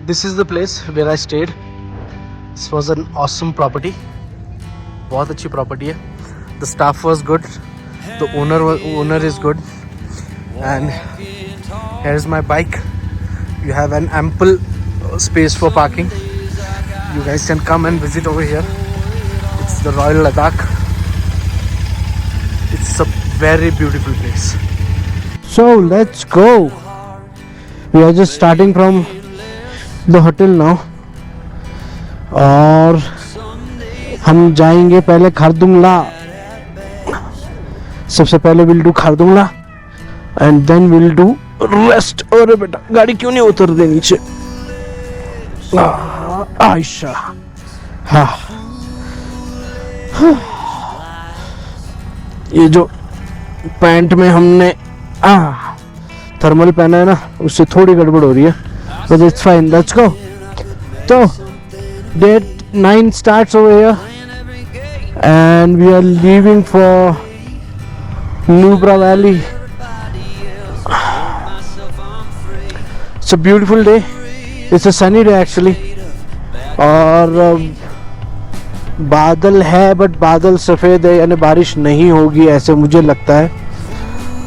This is the place where I stayed. This was an awesome property. बहुत अच्छी property है. The staff was good. The owner is good. And here's my bike. You have an ample space for parking. You guys can come and visit over here. It's the Royal Ladakh. It's a very beautiful place. So let's go. We are just starting from the hotel now. और हम जाएंगे पहले खारदुंगला. सबसे पहले we'll do Khardungla and then we'll do rest. अरे बेटा गाड़ी क्यों नहीं उतर दे नीचे. आयशा. हाँ. ये जो पैंट में हमने थर्मल पहना है ना, उससे थोड़ी गड़बड़ हो रही है. But it's fine. Let's go. So day 9 starts over here and we are leaving for Nubra Valley. It's a beautiful day. It's a sunny day actually. और बादल है बट बादल सफ़ेद है, यानी बारिश नहीं होगी ऐसे मुझे लगता है.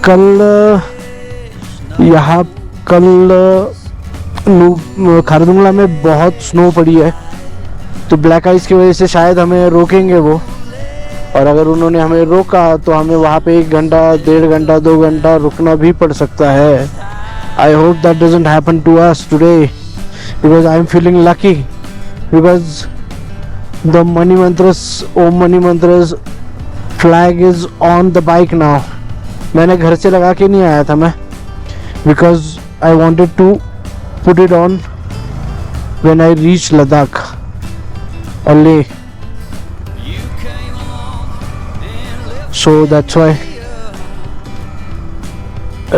कल खारदुंगला में बहुत स्नो पड़ी है, तो ब्लैक आइस की वजह से शायद हमें रोकेंगे वो. और अगर उन्होंने हमें रोका तो हमें वहाँ पे 1 घंटा 1.5 घंटा 2 घंटा रुकना भी पड़ सकता है. I hope that doesn't happen to us today because I am feeling lucky because the Mani Mantras Om Mani Mantras flag is on the bike now. मैंने घर से लगा के नहीं आया था मैं, because I wanted to put it on when I reach Ladakh or Leh. So that's why.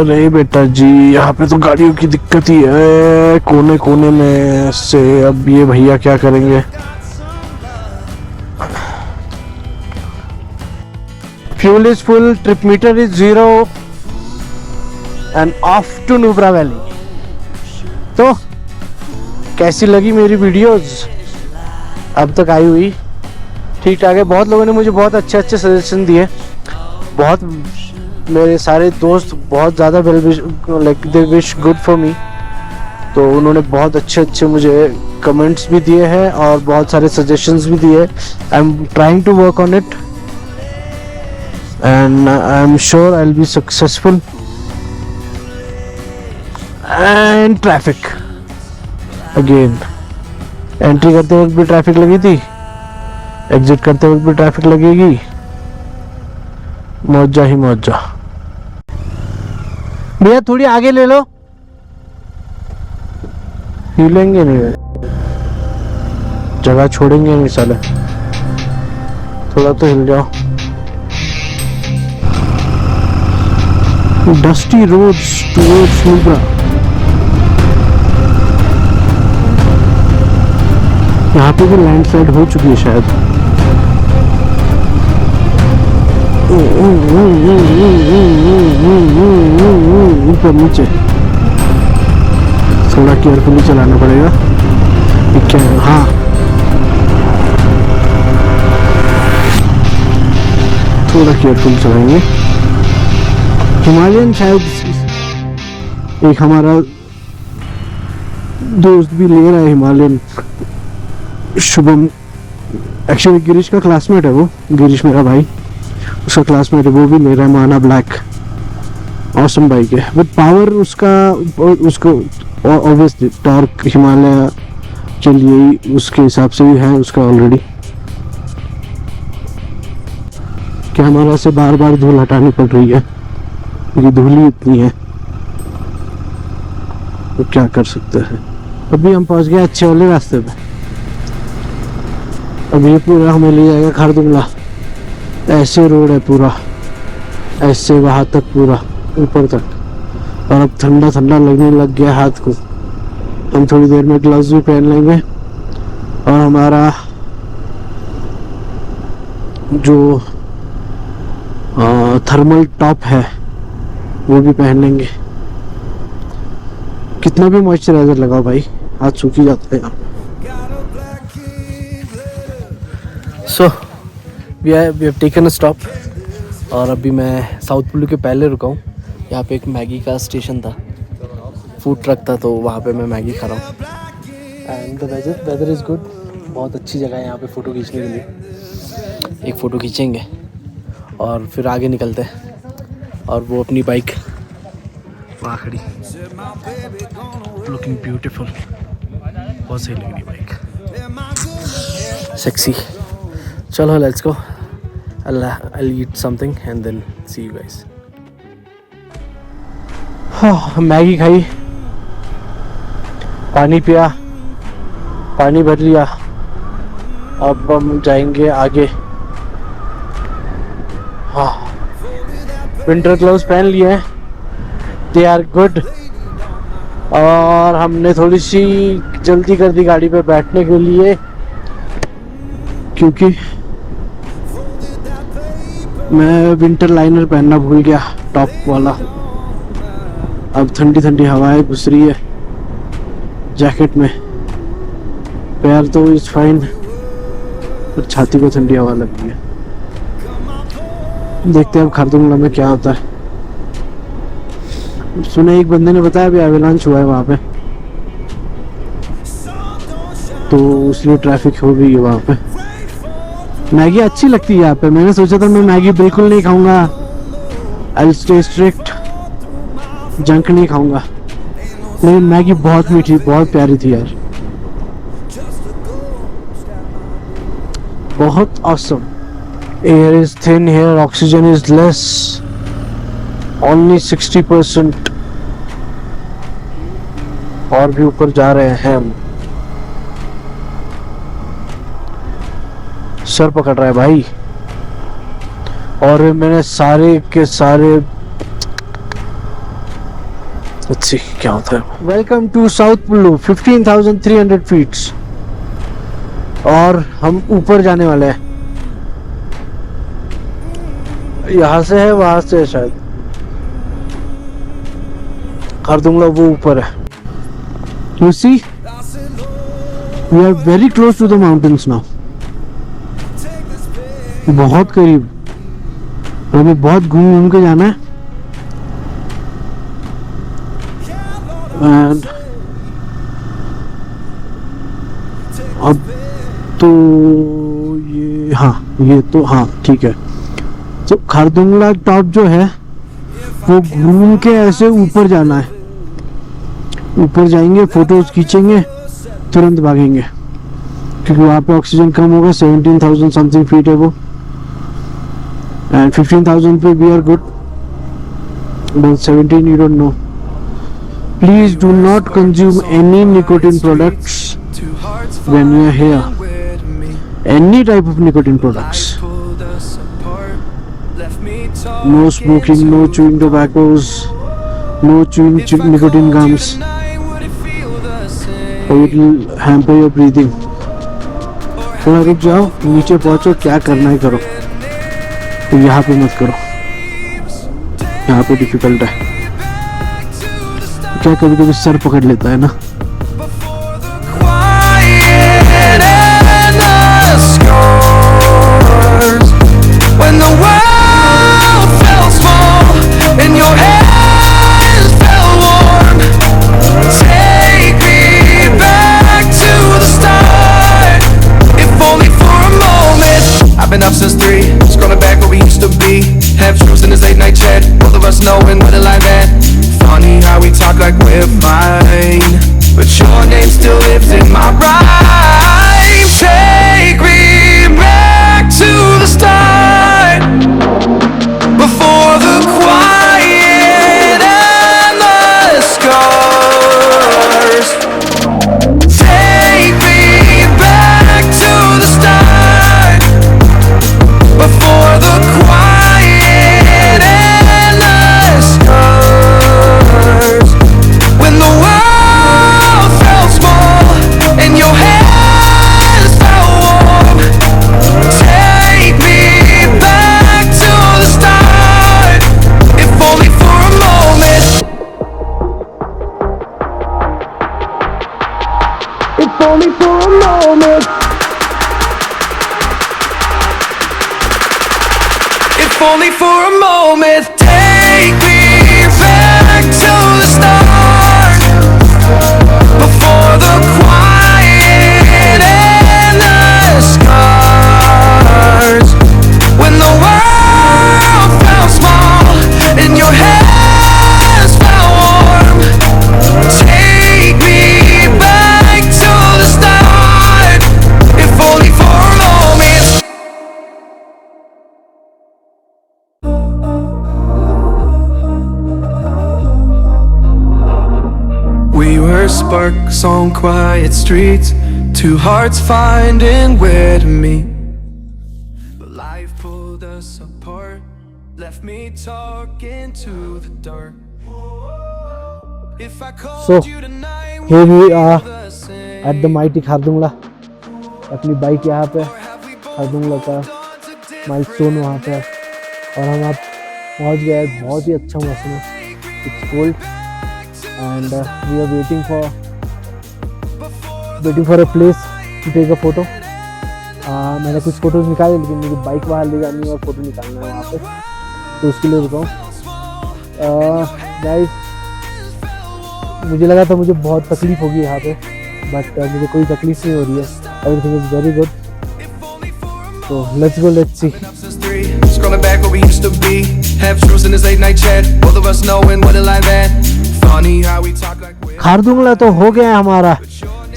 अरे बेटा जी यहाँ पे तो गाड़ियों की दिक्कत ही है कोने कोने में से. अब ये भैया क्या करेंगे. Fuel is full, trip meter is 0 and off to Nubra Valley. तो कैसी लगी मेरी वीडियोस अब तक आई हुई. ठीक ठाक है. बहुत लोगों ने मुझे बहुत अच्छे सजेशन दिए. बहुत मेरे सारे दोस्त बहुत ज़्यादा like they wish good for me. तो उन्होंने बहुत अच्छे मुझे कमेंट्स भी दिए हैं और बहुत सारे सजेशंस भी दिए. I am trying to work on it and I'm sure I'll be successful. And traffic again. Entry करते वक्त भी ट्रैफिक लगी थी, एग्जिट करते वक्त भी ट्रैफिक लगेगी. मौजा ही मौजा. भैया थोड़ी आगे ले लो. हिलेंगे नहीं, जगह छोड़ेंगे नहीं साले. थोड़ा तो हिल जाओ. Dusty roads towards Nubra. यहाँ पे भी लैंडस्लाइड हो चुकी है शायद. ऊपर नीचे थोड़ा केयरफुली चलाना पड़ेगा. हाँ थोड़ा केयरफुल चलाएंगे. हिमालयन शायद एक हमारा दोस्त भी ले रहा है हिमालयन. शुभम एक्चुअली गिरीश का क्लासमेट है वो. गिरीश मेरा भाई, उसका क्लासमेट है. वो भी ले रहा है माना ब्लैक. ऑसम बाइक है बट पावर उसको ऑब्वियसली टॉर्क हिमालय के लिए उसके हिसाब से भी है उसका ऑलरेडी. कि हमारा से बार बार धूल हटानी पड़ रही है क्योंकि धूली इतनी है. तो क्या कर सकते हैं. अभी हम पहुंच गए अच्छे वाले रास्ते पे. अब ये पूरा हमें ले जाएगा खारदुंगला. ऐसे रोड है पूरा, ऐसे वहां तक पूरा ऊपर तक. और अब ठंडा ठंडा लगने लग गया हाथ को. हम थोड़ी देर में ग्लव्स भी पहन लेंगे और हमारा जो थर्मल टॉप है वो भी पहन लेंगे. कितना भी मॉइस्चराइजर लगाओ भाई, हाथ सूख ही जाता है यहाँ। So we have taken a stop और अभी मैं साउथ पुल्लू के पहले रुका हूँ। यहाँ पे एक मैगी का स्टेशन था, फूड ट्रक था, तो वहाँ पे मैं मैगी खा रहा हूँ। And the weather is good, बहुत अच्छी जगह है यहाँ पे फ़ोटो खींचने के लिए। एक फ़ोटो खींचेंगे और फिर आगे निकलते हैं। और वो अपनी बाइक वहाँ खड़ी, लुकिंग ब्यूटीफुल, बहुत सही लग रही बाइक, सेक्सी। चलो let's go, I'll eat something and then see you guys. Maggi खाई, पानी पिया, पानी भर लिया। अब हम जाएंगे आगे। हाँ, विंटर क्लोथ्स पहन लिए हैं, दे आर गुड। और हमने थोड़ी सी जल्दी कर दी गाड़ी पे बैठने के लिए, क्योंकि मैं विंटर लाइनर पहनना भूल गया, टॉप वाला। अब ठंडी ठंडी हवाएं घुस रही है जैकेट में, पैर तो इज फाइन, पर छाती को ठंडी हवा लग रही है। देखते हैं अब खारदुंगला में क्या होता है। सुने एक बंदे ने बताया अभी एवेलांच हुआ है वहाँ पे, तो इसलिए ट्रैफिक हो गई है वहाँ पे। मैगी अच्छी लगती है यहाँ पे। मैंने सोचा था मैं मैगी बिल्कुल नहीं खाऊंगा, I will stay strict, junk नहीं खाऊंगा, लेकिन मैगी बहुत मीठी, बहुत प्यारी थी यार, बहुत awesome. Air is thin here, oxygen is less, only 60%। और भी ऊपर जा रहे हैं हम। सर पकड़ रहा है भाई, और मैंने सारे के सारे, अच्छी क्या होता है। Welcome to south Pullu, 15,300 feets, और हम ऊपर जाने वाले हैं। यहाँ से है, वहां से है शायद, खारदुंगला वो ऊपर है। You see, we are very close to the mountains now, बहुत करीब। हमें बहुत घूम घूम के जाना है। एंड अब तो ये, हाँ ये तो, हाँ ठीक है। तो खारदुंगला टॉप जो है वो घूम के ऐसे ऊपर जाना है। ऊपर जाएंगे, फोटोज खींचेंगे, तुरंत भागेंगे, क्योंकि वहाँ पे ऑक्सीजन कम होगा। 17,000 समथिंग फीट है वो, and 15,000 पे we are good, but 17 you don't know. Please do not consume any nicotine products when you are here. Any type of nicotine products. No smoking, no chewing tobaccos, no chewing nicotine gums, or it will hamper your breathing. थोड़ा रुक जाओ, नीचे पहुंचो, क्या करना है करो, तो यहाँ पे मत करो, यहाँ पे डिफिकल्ट है। क्या कभी कभी सर पकड़ लेता है ना। Been up since 3, scrolling back where we used to be. Have truths in this late night chat, both of us knowing where the line at. Funny how we talk like we're fine, but your name still lives in my rhyme. Take me back to the start, before the quiet and the scars. Take me back to the start, before the quiet and the scars. When the world felt small and your head It's only for a moment. If only for a moment, take me back to the start, before the quiet and the scars, when the world felt small and your hands felt warm. Take me back to the start, if only for a moment. We were sparks on quiet streets, two hearts finding where to meet. But life pulled us apart, left me talking to the dark. If I called So, you tonight, here we would are you feel the same? at the mighty Khardungla. अपनी bike यहाँ पे, खारदुंगला का milestone वहाँ पे है और हम आप पहुँच गए. बहुत ही अच्छा मौसम है. It's cold and we are waiting for a place to take a photo. मैंने कुछ फोटोज निकाले लेकिन मुझे बाइक बाहर ले जानी है और फोटो निकालना है वहाँ पे, तो उसके लिए रुका हूँ. गाइस, मुझे लगा था मुझे बहुत तकलीफ होगी यहाँ पे, बट मुझे कोई तकलीफ नहीं हो रही है. Everything is very good. So let's go, let's see. Scrolling back where we used to be, half truths in this late night chat, both of us knowing what a line that. Funny how we talk like we're Khardungla तो हो गया हमारा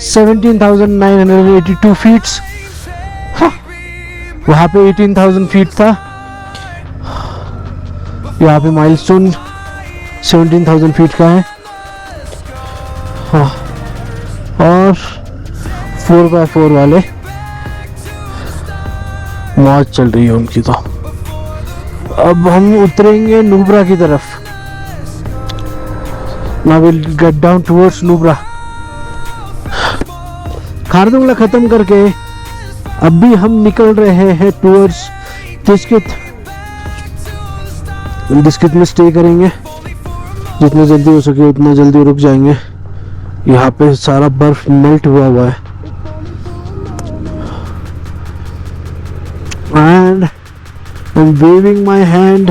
17,982 feats. वहाँ पे 18,000 feet था. यहाँ पे milestone 17,000 feet का है. हाँ, और 4x4 वाले मौज चल रही है उनकी. तो अब हम उतरेंगे नुब्रा की तरफ. Now we'll get down towards Nubra. Khardungla खत्म करके अभी हम निकल रहे हैं टूवर्ड्स दिस्कित. दिस्कित में स्टे करेंगे. जितना जल्दी हो सके उतना जल्दी रुक जाएंगे. यहाँ पे सारा बर्फ मेल्ट हुआ हुआ है. And I'm waving my hand.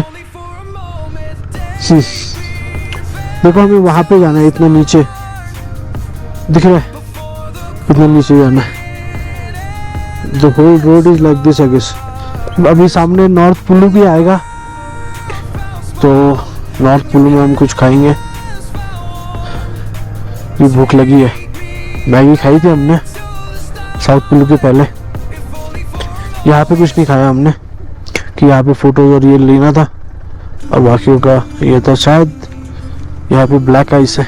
देखो हमें वहां पे जाना है. इतना नीचे दिख रहा है, इतना नीचे जाना है. The whole road is like this, I guess. अभी सामने नॉर्थ पुलू भी आएगा, तो नॉर्थ पुलू में हम कुछ खाएंगे. ये भूख लगी है. मैगी खाई थी हमने साउथ पुलू के पहले. यहाँ पे कुछ नहीं खाया हमने कि यहाँ पे फोटो और ये लेना था. और बाकियों का ये था. शायद यहाँ पे ब्लैक आइस है.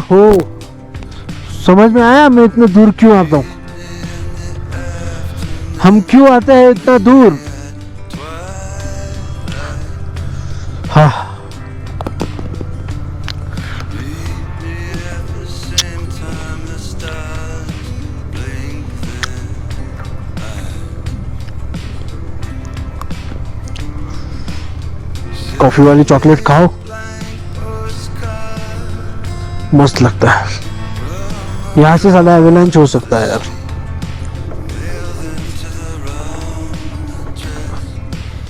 हो समझ में आया मैं इतना दूर क्यों आता हूँ. हम क्यों आते हैं इतना दूर. हाँ, कॉफी वाली चॉकलेट खाओ, मस्त लगता है. यहाँ से साला एवेलांच हो सकता है यार.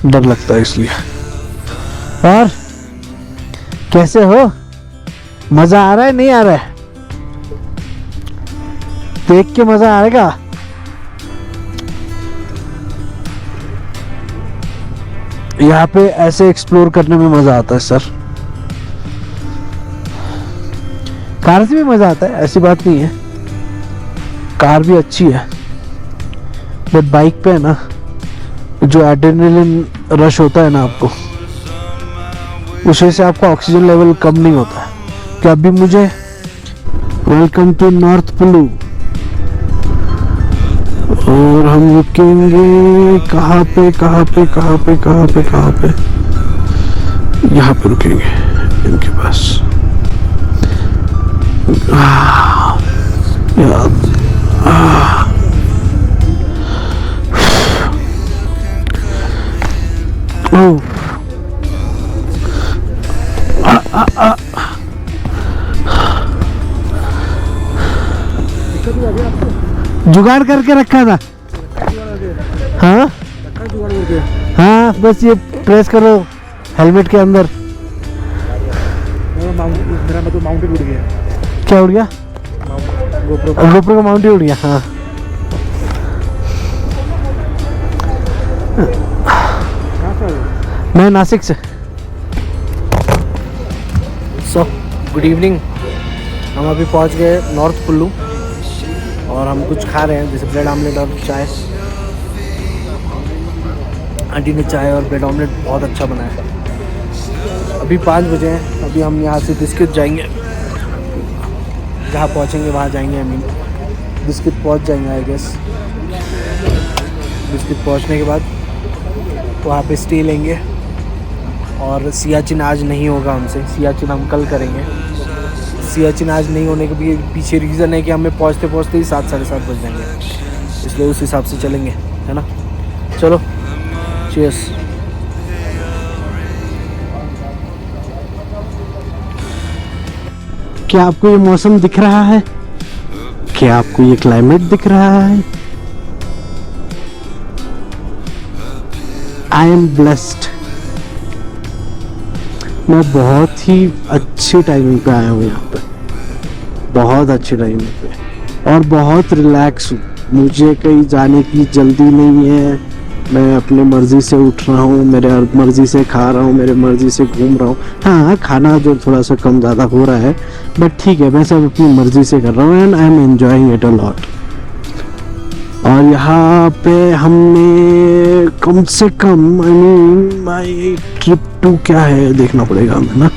डर लगता है इसलिए. और कैसे हो? मजा आ रहा है नहीं आ रहा है? देख के मजा आएगा. यहाँ पे ऐसे एक्सप्लोर करने में मजा आता है सर. कार से भी मजा आता है, ऐसी बात नहीं है. कार भी अच्छी है, बट बाइक पे है ना, जो एड्रेनलिन रश होता है ना आपको, उस वजह से आपका ऑक्सीजन लेवल कम नहीं होता है. कि अभी मुझे वेलकम टू नॉर्थ पुलू, और हम रुकेंगे कहाँ पे कहाँ पे कहाँ पे कहाँ पे कहाँ पे. यहाँ पे रुकेंगे इनके पास. यार ओह, जुगाड़ करके रखा था। हाँ हाँ, बस ये प्रेस करो हेलमेट के अंदर। मेरा मतलब माउंटेन उड़ गया। क्या उड़ गया? गोप्रो का माउंट ही उड़ गया। हाँ, मैं नासिक से। सो गुड इवनिंग, हम अभी पहुंच गए नॉर्थ कुल्लू और हम कुछ खा रहे हैं, जैसे ब्रेड ऑमलेट और चाय। आंटी ने चाय और ब्रेड ऑमलेट बहुत अच्छा बनाया है। अभी 5 बजे हैं, अभी हम यहाँ से बिस्किट जाएंगे, जहाँ पहुँचेंगे वहाँ जाएंगे। आई मीन बिस्किट पहुँच जाएंगे आई गेस। बिस्किट पहुँचने के बाद वहाँ पे स्टे लेंगे और सियाचिन आज नहीं होगा हमसे, सियाचिन हम कल करेंगे। सियाचिन आज नहीं होने के भी पीछे रीज़न है कि हमें पहुँचते पहुँचते ही 7 साढ़े 7 बज जाएंगे, इसलिए उस हिसाब से चलेंगे, है ना। चलो चीयर्स। क्या आपको ये मौसम दिख रहा है? क्या आपको ये क्लाइमेट दिख रहा है? I am blessed. मैं बहुत ही अच्छी टाइमिंग पे आया हूँ यहाँ पे, बहुत अच्छी टाइमिंग पे, और बहुत रिलैक्स हूँ। मुझे कहीं जाने की जल्दी नहीं है। मैं अपने मर्ज़ी से उठ रहा हूँ, मेरे मर्ज़ी से खा रहा हूँ, मेरे मर्ज़ी से घूम रहा हूँ। हाँ, खाना जो थोड़ा सा कम ज़्यादा हो रहा है, बट ठीक है, मैं सब अपनी मर्ज़ी से कर रहा हूँ and I am enjoying it a lot. और यहाँ पे हमने कम से कम, I mean my trip to क्या है देखना पड़ेगा हमें ना,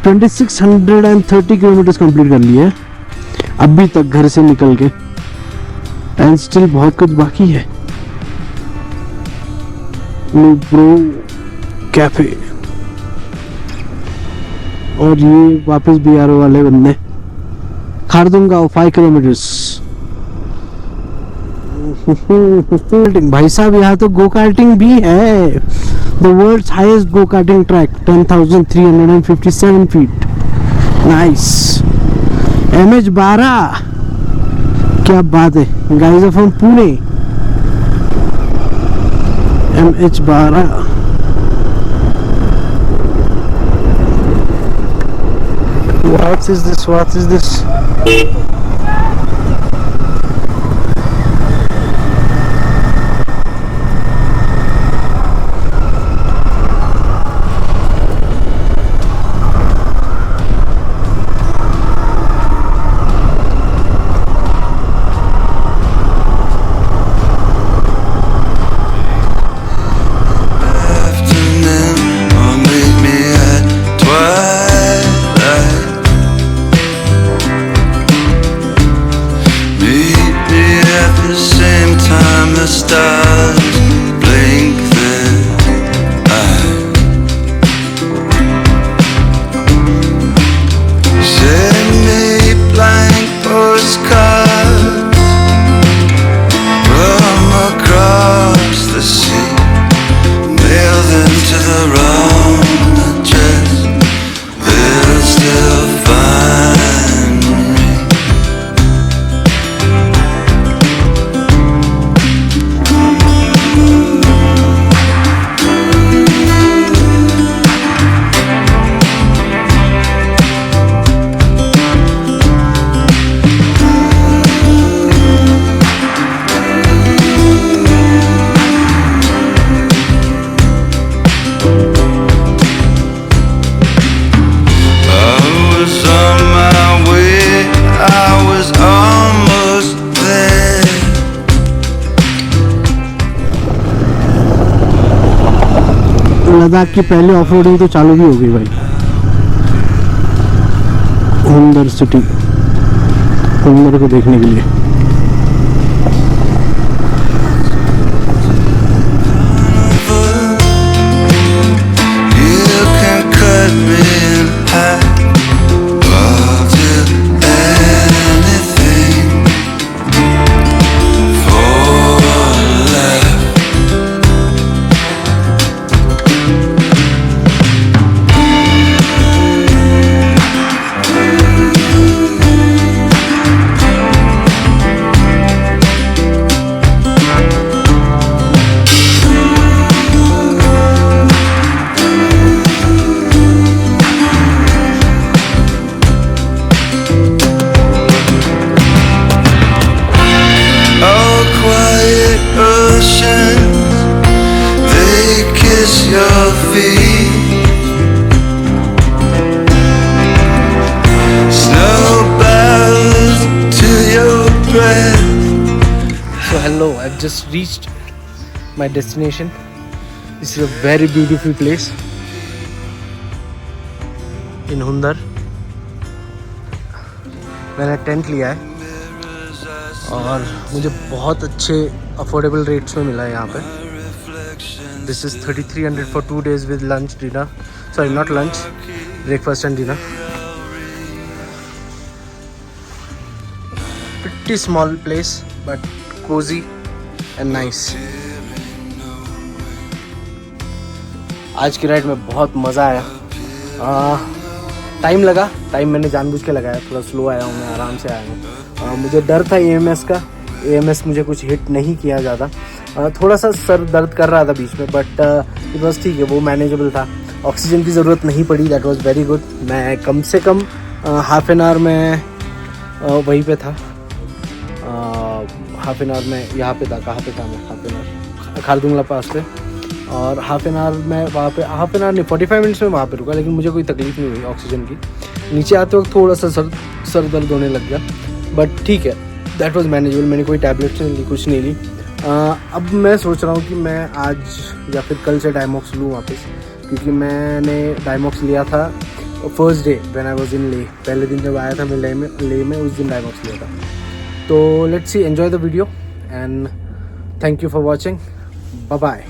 2630 किलोमीटर कंप्लीट कर लिए है अभी तक घर से निकल के, एंड स्टिल बहुत कुछ बाकी है। ब्रो कैफे, और ये वापस BRO वाले बंदे। खारदुंगा 5 किलोमीटर्स। भाई साहब, यहाँ तो गो कार्टिंग भी है। The world's highest go karting track, 10,357 feet. Nice. MH12, क्या बात है। Guys are from Pune. MH12। What is this? What is this? Ladakh की पहले ऑफ रोडिंग तो चालू भी हो गई भाई। हुंदर सिटी, हुंदर को देखने के लिए। I've just reached my destination. This is a very beautiful place in हुंदर. मैंने टेंट लिया है और मुझे बहुत अच्छे अफोर्डेबल रेट्स में मिला है यहाँ पे. This is 3300 for 2 days with lunch, dinner. Sorry, not lunch, breakfast and dinner. Pretty small place, but cozy and nice. आज की राइड में बहुत मज़ा आया. टाइम मैंने जानबूझ के लगाया, थोड़ा स्लो आया हूँ मैं, आराम से आया हूँ. मुझे डर था AMS का. AMS मुझे कुछ हिट नहीं किया ज़्यादा. थोड़ा सा सर दर्द कर रहा था बीच में, बट इट वॉज ठीक है, वो मैनेजेबल था. ऑक्सीजन की ज़रूरत नहीं पड़ी, दैट वाज वेरी गुड. मैं कम से कम हाफ एन आवर में वहीं पे था. हाफ एन आवर में यहाँ पे था. कहाँ पे था मैं? हाफ एन आवर खारदुंगला पास पे. और हाफ एन आवर में वहाँ पे, हाफ एन आवर नहीं 45 मिनट्स में वहाँ पे रुका, लेकिन मुझे कोई तकलीफ नहीं हुई ऑक्सीजन की. नीचे आते वक्त थोड़ा सा सर दर्द होने लग गया, बट ठीक है, दैट वाज मैनेजेबल. मैंने कोई टैबलेट्स नहीं ली, कुछ नहीं ली. अब मैं सोच रहा हूँ कि मैं आज या फिर कल से डायमॉक्स लूँ वापस, क्योंकि मैंने डायमॉक्स लिया था first day when I was in Leh. पहले दिन जब आया था मैं लेह में उस दिन डायमॉक्स लिया था. तो let's see, enjoy the video and thank you for watching. Bye bye.